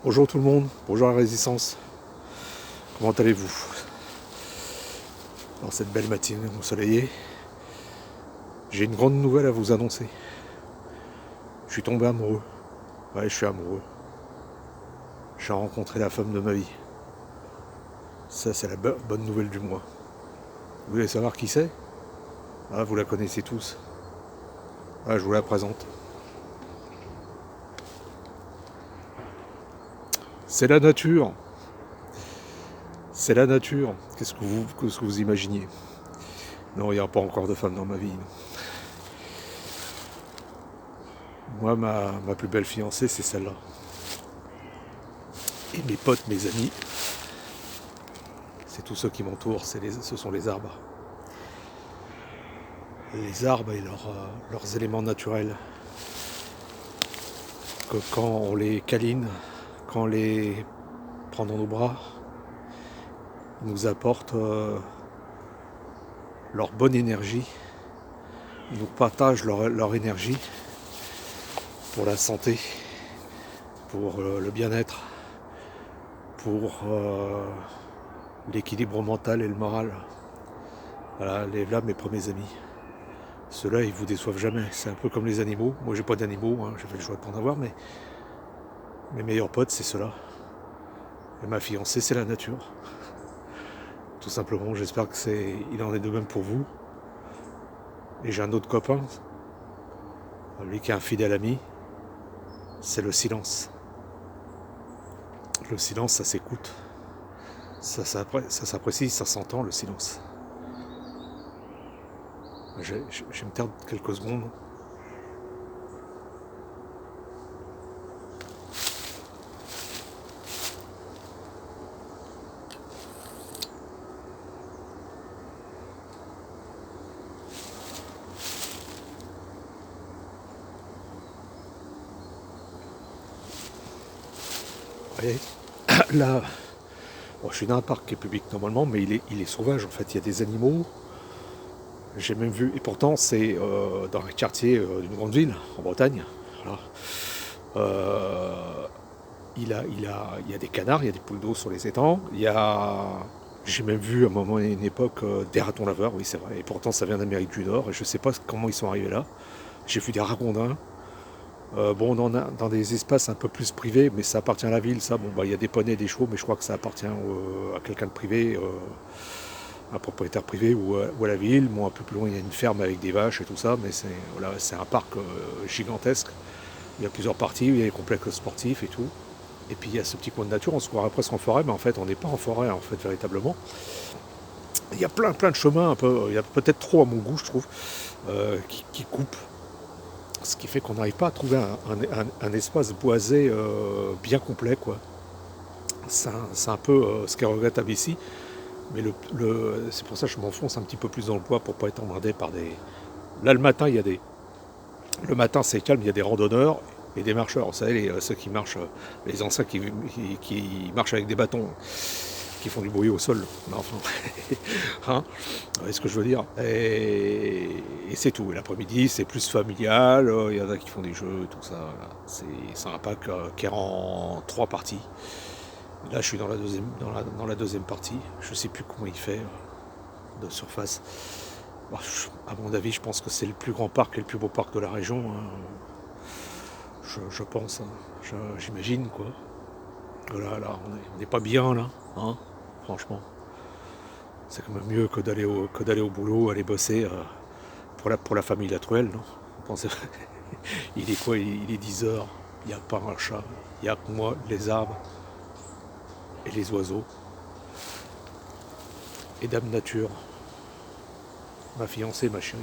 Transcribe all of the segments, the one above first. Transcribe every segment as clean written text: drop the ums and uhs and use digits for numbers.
Bonjour tout le monde, bonjour la résistance, comment allez-vous? Dans cette belle matinée ensoleillée, j'ai une grande nouvelle à vous annoncer. Je suis tombé amoureux, ouais je suis amoureux. J'ai rencontré la femme de ma vie. Ça c'est la bonne nouvelle du mois. Vous voulez savoir qui c'est? Ah, vous la connaissez tous. Ah, je vous la présente. C'est la nature. C'est la nature. Qu'est-ce que vous imaginiez? Non, il n'y a pas encore de femme dans ma vie. Moi, ma plus belle fiancée, c'est celle-là. Et mes potes, mes amis, c'est tous ceux qui m'entourent, ce sont les arbres. Les arbres et leurs éléments naturels. Que quand on les câline, quand on les prend dans nos bras, ils nous apportent leur bonne énergie. Ils nous partagent leur énergie pour la santé, pour le bien-être, pour l'équilibre mental et le moral. Voilà, là mes premiers amis. Ceux-là, ils vous déçoivent jamais. C'est un peu comme les animaux. Moi, j'ai pas d'animaux, j'ai fait le choix de pas en avoir, mais mes meilleurs potes, c'est ceux-là. Et ma fiancée, c'est la nature. Tout simplement, j'espère il en est de même pour vous. Et j'ai un autre copain, lui qui est un fidèle ami, c'est le silence. Le silence, ça s'écoute. Ça s'apprécie, ça s'entend, le silence. Je vais me taire quelques secondes. Et là, bon, je suis dans un parc qui est public normalement, mais il est sauvage en fait. Il y a des animaux. J'ai même vu, et pourtant c'est dans un quartier d'une grande ville en Bretagne. Voilà. Il y a des canards, il y a des poules d'eau sur les étangs. J'ai même vu à un moment et une époque des ratons laveurs, oui c'est vrai. Et pourtant ça vient d'Amérique du Nord et je sais pas comment ils sont arrivés là. J'ai vu des ragondins. Bon, on en a dans des espaces un peu plus privés, mais ça appartient à la ville, ça. Bon, bah, il y a des poneys, des chevaux, mais je crois que ça appartient à quelqu'un de privé, un propriétaire privé ou à la ville. Bon, un peu plus loin, il y a une ferme avec des vaches et tout ça, mais c'est un parc gigantesque. Il y a plusieurs parties, il y a des complexes sportifs et tout. Et puis il y a ce petit coin de nature, on se croirait presque en forêt, mais en fait, on n'est pas en forêt, en fait, véritablement. Il y a plein de chemins, il y a peut-être trop à mon goût, je trouve, qui coupent. Ce qui fait qu'on n'arrive pas à trouver un espace boisé bien complet, quoi. C'est un peu ce qui est regrettable ici. Mais c'est pour ça que je m'enfonce un petit peu plus dans le bois pour pas être emmerdé par des. Là le matin, Le matin c'est calme, il y a des randonneurs et des marcheurs. Vous savez, ceux qui marchent, les anciens qui marchent avec des bâtons, qui font du bruit au sol. Mais enfin, hein, vous voyez ce que je veux dire. Et c'est tout. Et l'après-midi, c'est plus familial. Il y en a qui font des jeux, tout ça. Voilà. C'est un pack qui est en 3 parties. Là, je suis dans la deuxième partie. Je sais plus comment il fait de surface. Bah, à mon avis, je pense que c'est le plus grand parc et le plus beau parc de la région. Je pense. J'imagine, quoi. Là, on n'est pas bien, là. Hein, franchement. C'est quand même mieux que d'aller au boulot, aller bosser pour la famille Latruelle, non? Vous pensez. Il est quoi? Il est 10 h. Il n'y a pas un chat. Il n'y a que moi, les arbres et les oiseaux. Et Dame Nature, ma fiancée, ma chérie.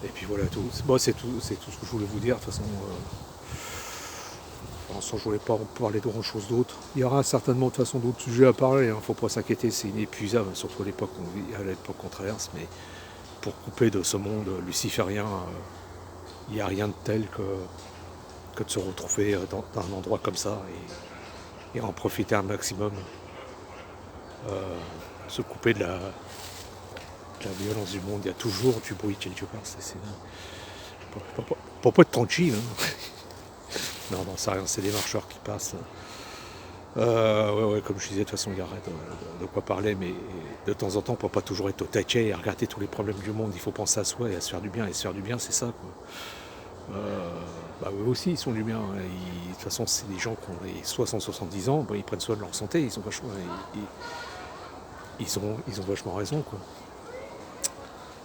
Et puis voilà tout. Bon, c'est tout ce que je voulais vous dire. De toute façon, je voulais pas parler de grand chose d'autre. Il y aura certainement de toute façon d'autres sujets à parler. Faut pas s'inquiéter, c'est inépuisable, surtout à l'époque qu'on traverse. Mais pour couper de ce monde luciférien, il n'y a rien de tel que de se retrouver dans un endroit comme ça et en profiter un maximum. Se couper de la violence du monde. Il y a toujours du bruit quelque part. Pour pas être tranquille. Hein. Non, non, c'est rien, c'est des marcheurs qui passent. Ouais, comme je disais, de toute façon, il y aurait de quoi parler, mais de temps en temps, pour pas toujours être au taquet et regarder tous les problèmes du monde, il faut penser à soi et à se faire du bien. Et se faire du bien, c'est ça, quoi. Bah, eux aussi, ils sont du bien, hein. De toute façon, c'est des gens qui ont les 60-70 ans, bah, ils prennent soin de leur santé, ils ont vachement, ils ont vachement raison, quoi.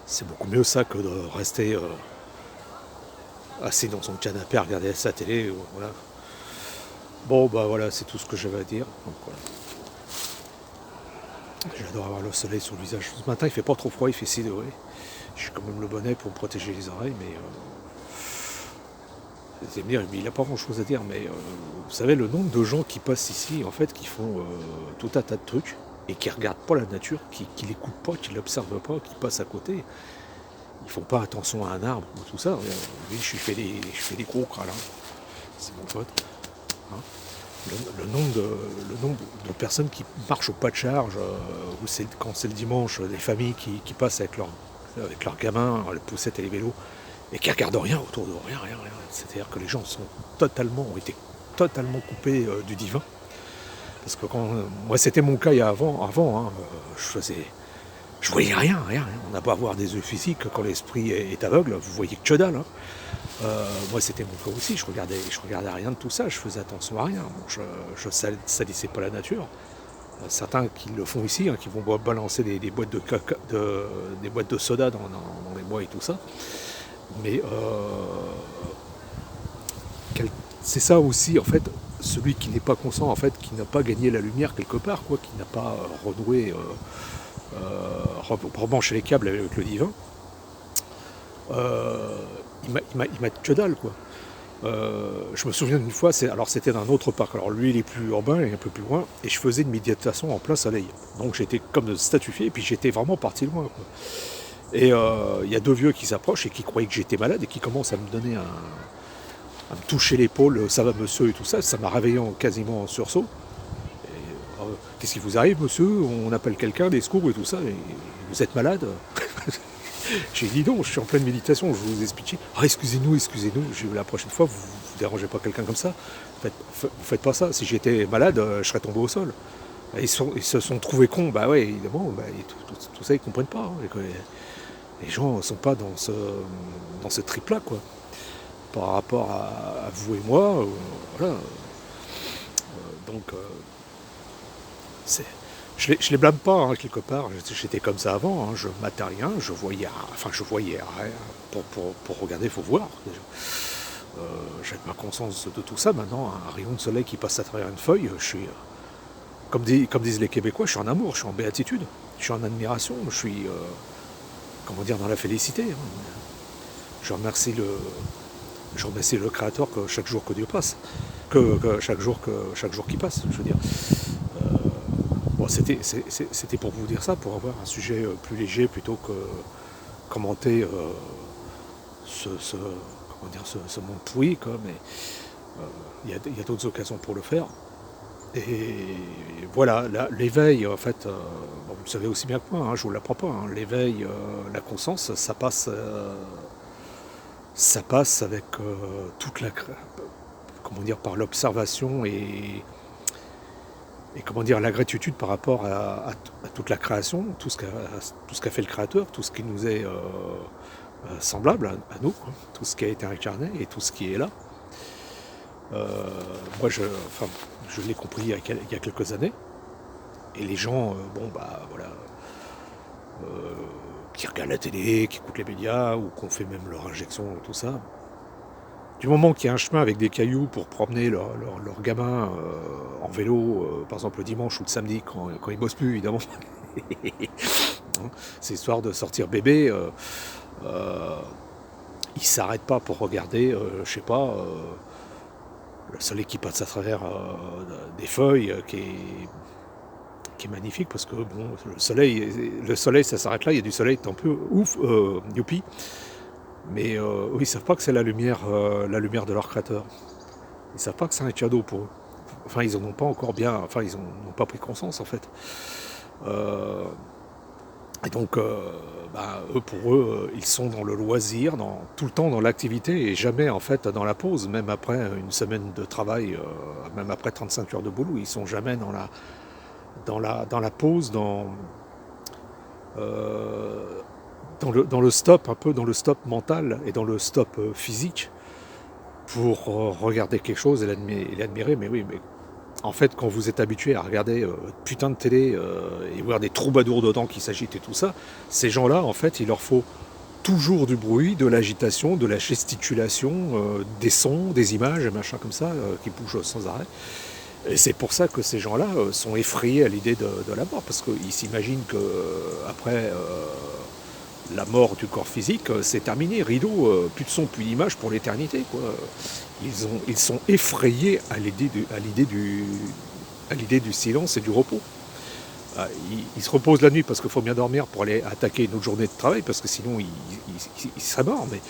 C'est beaucoup mieux ça que de rester assis dans son canapé à regarder sa télé. Voilà. Bon, bah voilà, c'est tout ce que j'avais à dire. Donc, voilà. J'adore avoir le soleil sur le visage. Ce matin, il fait pas trop froid, il fait 6 degrés. J'ai quand même le bonnet pour me protéger les oreilles, mais vous allez me dire, il n'a pas grand chose à dire, mais vous savez, le nombre de gens qui passent ici, en fait, qui font tout un tas de trucs et qui regardent pas la nature, qui l'écoutent pas, qui l'observent pas, qui passent à côté, ils font pas attention à un arbre ou tout ça. Lui, je fais des gros crânes, c'est mon pote. Hein. Le nombre de personnes qui marchent au pas de charge, ou quand c'est le dimanche, des familles qui passent avec leurs gamins, les poussettes et les vélos, et qui regardent rien autour d'eux, rien. C'est-à-dire que les gens ont été totalement coupés du divin. Parce que moi, c'était mon cas avant, hein, je voyais rien. On n'a pas à avoir des yeux physiques quand l'esprit est aveugle, vous voyez que dalle. Hein. Moi, c'était mon cas aussi. Je regardais rien de tout ça. Je faisais attention à rien. Bon, je salissais pas la nature. Certains qui le font ici, hein, qui vont balancer des boîtes des boîtes de soda dans les bois et tout ça. Mais c'est ça aussi, en fait, celui qui n'est pas conscient, en fait, qui n'a pas gagné la lumière quelque part, quoi, qui n'a pas renoué, rebranché les câbles avec le divin. Il m'a que dalle, quoi. Je me souviens d'une fois, c'était dans un autre parc. Alors lui, il est plus urbain, il est un peu plus loin, et je faisais une méditation en plein soleil. Donc j'étais comme statufié, et puis j'étais vraiment parti loin, quoi. Et il y a deux vieux qui s'approchent et qui croyaient que j'étais malade et qui commencent à me donner à me toucher l'épaule, ça va monsieur et tout ça. Ça m'a réveillé quasiment en sursaut. Et, qu'est-ce qui vous arrive, monsieur? On appelle quelqu'un, des secours et tout ça. Et vous êtes malade? J'ai dit non, je suis en pleine méditation, je vous explique. Ah, excusez-nous. La prochaine fois, vous ne dérangez pas quelqu'un comme ça. Vous faites pas ça. Si j'étais malade, je serais tombé au sol. Ils se sont trouvés cons. Bah ouais, évidemment, tout ça, ils comprennent pas. Hein. Les gens ne sont pas dans ce trip-là, quoi. Par rapport à vous et moi, voilà. Donc, je les blâme pas, hein, quelque part. J'étais comme ça avant, hein. Je matais rien, je voyais rien. Pour regarder, il faut voir, déjà. J'ai ma conscience de tout ça. Maintenant, un rayon de soleil qui passe à travers une feuille, je suis, comme disent les Québécois, je suis en amour, je suis en béatitude, je suis en admiration, je suis, dans la félicité. Hein. Je remercie le Créateur que chaque jour que Dieu passe, que chaque jour qui passe, je veux dire. Bon, c'était pour vous dire ça, pour avoir un sujet plus léger plutôt que commenter ce monde pourri, quoi. Mais il y a d'autres occasions pour le faire. Et voilà, l'éveil, en fait, vous le savez aussi bien que moi, hein, je vous l'apprends pas. Hein, l'éveil, la conscience, ça passe avec toute par l'observation et la gratitude par rapport à toute la création, tout ce qu'a fait le Créateur, tout ce qui nous est semblable à nous, hein, tout ce qui a été incarné et tout ce qui est là. Moi, je l'ai compris il y a quelques années. Et les gens, qui regardent la télé, qui écoutent les médias, ou qu'on fait même leur injection, tout ça, du moment qu'il y a un chemin avec des cailloux pour promener leurs gamins en vélo, par exemple le dimanche ou le samedi, quand ils bossent plus, évidemment, c'est histoire de sortir bébé, ils s'arrêtent pas pour regarder, le soleil qui passe à travers des feuilles, qui est magnifique, parce que bon, le soleil ça s'arrête là, il y a du soleil, tant peu, ouf, youpi. Mais eux, ils savent pas que c'est la lumière de leur créateur. Ils savent pas que c'est un cadeau pour eux. Enfin, ils en ont pas encore ils n'ont pas pris conscience, en fait. Et donc, pour eux, ils sont dans le loisir, tout le temps dans l'activité et jamais en fait dans la pause, même après une semaine de travail, même après 35 heures de boulot, ils sont jamais dans la pause, euh, dans le stop, un peu dans le stop mental et dans le stop physique pour regarder quelque chose et l'admirer. Mais oui, mais en fait, quand vous êtes habitué à regarder putain de télé et voir des troubadours dedans qui s'agitent et tout ça, ces gens-là, en fait, il leur faut toujours du bruit, de l'agitation, de la gesticulation, des sons, des images, et machin comme ça, qui bougent sans arrêt. Et c'est pour ça que ces gens-là sont effrayés à l'idée de la mort, parce qu'ils s'imaginent que après la mort du corps physique, c'est terminé, rideau, plus de son, plus d'image pour l'éternité, quoi. Ils sont effrayés à l'idée du silence et du repos. Ils se reposent la nuit parce qu'il faut bien dormir pour aller attaquer une autre journée de travail, parce que sinon ils seraient morts, mais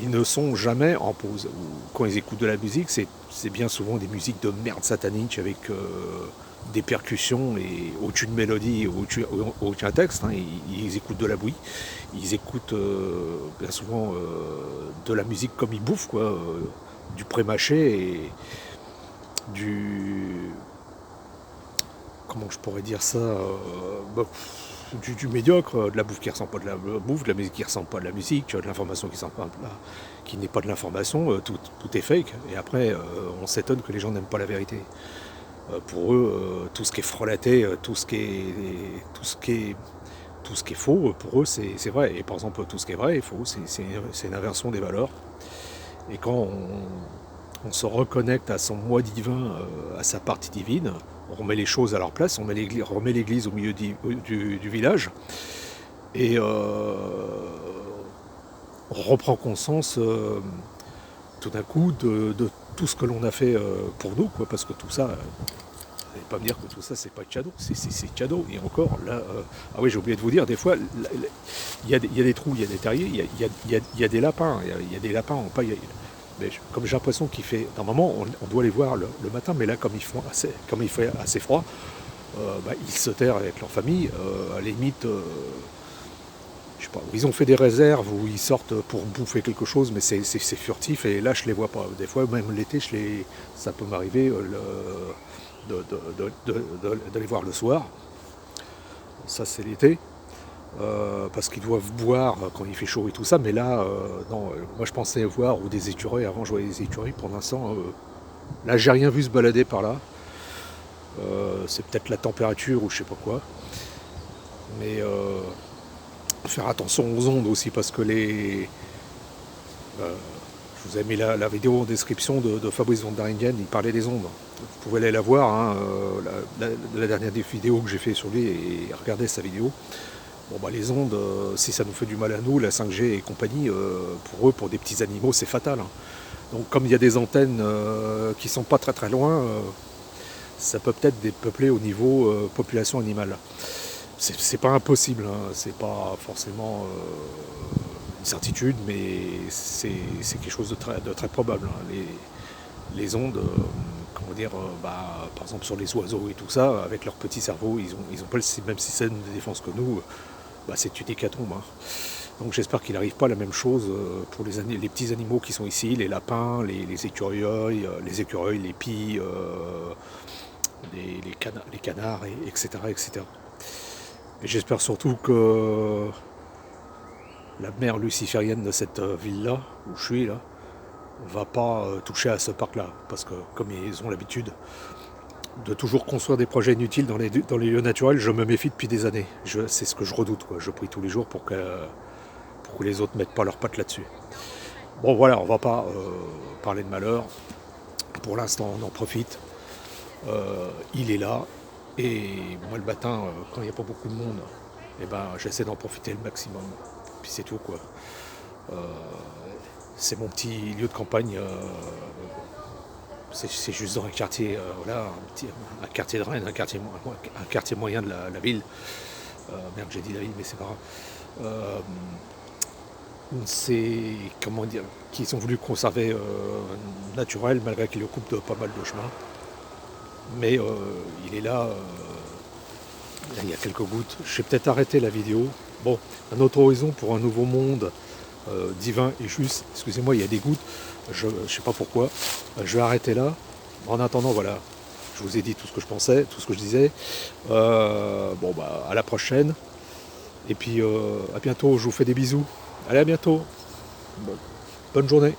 ils ne sont jamais en pause. Quand ils écoutent de la musique, c'est bien souvent des musiques de merde satanique avec des percussions et au-dessus de mélodie, au-dessus d'un texte. Hein. Ils écoutent de la bouillie, ils écoutent bien souvent de la musique comme ils bouffent, quoi, du pré-mâché et du... Comment je pourrais dire ça du médiocre, de la bouffe qui ressemble pas de la bouffe, de la musique qui ressemble pas de la musique, de l'information qui n'est pas de l'information, tout est fake. Et après, on s'étonne que les gens n'aiment pas la vérité. Pour eux, tout ce qui est frelaté, tout ce qui est faux, pour eux, c'est vrai. Et par exemple, tout ce qui est vrai et faux, c'est une inversion des valeurs. Et quand on se reconnecte à son moi divin, à sa partie divine, on remet les choses à leur place, on remet l'église au milieu du village, et on reprend conscience tout d'un coup de tout ce que l'on a fait pour nous, quoi, parce que tout ça, vous n'allez pas me dire que tout ça c'est pas cadeau, c'est cadeau. Et encore là, ah oui, j'ai oublié de vous dire, des fois il y a des trous, il y a des terriers, il y a des lapins, il y a des lapins en paille. Mais comme j'ai l'impression qu'il fait, normalement on doit les voir le matin, mais là comme il fait assez froid, ils se terrent avec leur famille, à la limite, je sais pas, ils ont fait des réserves où ils sortent pour bouffer quelque chose, mais c'est furtif et là je les vois pas. Des fois même l'été, ça peut m'arriver de les voir le soir. Ça c'est l'été. Parce qu'ils doivent boire quand il fait chaud et tout ça, mais là, non, moi je pensais voir ou des écureuils, avant je voyais des écureuils, pour l'instant, là j'ai rien vu se balader par là. C'est peut-être la température ou je sais pas quoi, mais faire attention aux ondes aussi, parce que je vous ai mis la vidéo en description de Fabrice Vandaringen, il parlait des ondes. Vous pouvez aller la voir, hein, la dernière des vidéos que j'ai fait sur lui, et regarder sa vidéo. Bon, les ondes, si ça nous fait du mal à nous, la 5G et compagnie, pour eux, pour des petits animaux, c'est fatal. Hein. Donc comme il y a des antennes qui sont pas très très loin, ça peut peut-être dépeupler au niveau population animale. C'est pas impossible, hein. C'est pas forcément une certitude, mais c'est quelque chose de très probable. Hein. Les ondes, comment dire, par exemple sur les oiseaux et tout ça, avec leur petit cerveau, ils ont pas le même système de défense que nous. C'est une hécatombe. Hein. Donc j'espère qu'il n'arrive pas la même chose pour les petits animaux qui sont ici, les lapins, les écureuils, les pies, les canards, etc., etc. Et j'espère surtout que la mère luciférienne de cette ville-là, où je suis là, va pas toucher à ce parc-là, parce que comme ils ont l'habitude de toujours construire des projets inutiles dans les lieux naturels, je me méfie depuis des années. C'est ce que je redoute, quoi. Je prie tous les jours pour que les autres ne mettent pas leurs pattes là-dessus. Bon voilà, on va pas parler de malheur. Pour l'instant, on en profite. Il est là. Et moi, le matin, quand il n'y a pas beaucoup de monde, j'essaie d'en profiter le maximum. Puis c'est tout, quoi. C'est mon petit lieu de campagne. C'est juste dans un quartier, un quartier de Rennes, un quartier moyen de la ville. Merde, j'ai dit la ville, mais c'est pas grave. C'est, comment dire, qu'ils ont voulu conserver naturel, malgré qu'ils le coupent de pas mal de chemins. Mais il est là, Là, il y a quelques gouttes. Je vais peut-être arrêter la vidéo. Bon, un autre horizon pour un nouveau monde divin et juste. Excusez-moi, il y a des gouttes. Je ne sais pas pourquoi. Je vais arrêter là. En attendant, voilà. Je vous ai dit tout ce que je pensais, tout ce que je disais. Bon, bah, à la prochaine. Et puis, à bientôt. Je vous fais des bisous. Allez, à bientôt. Bonne journée.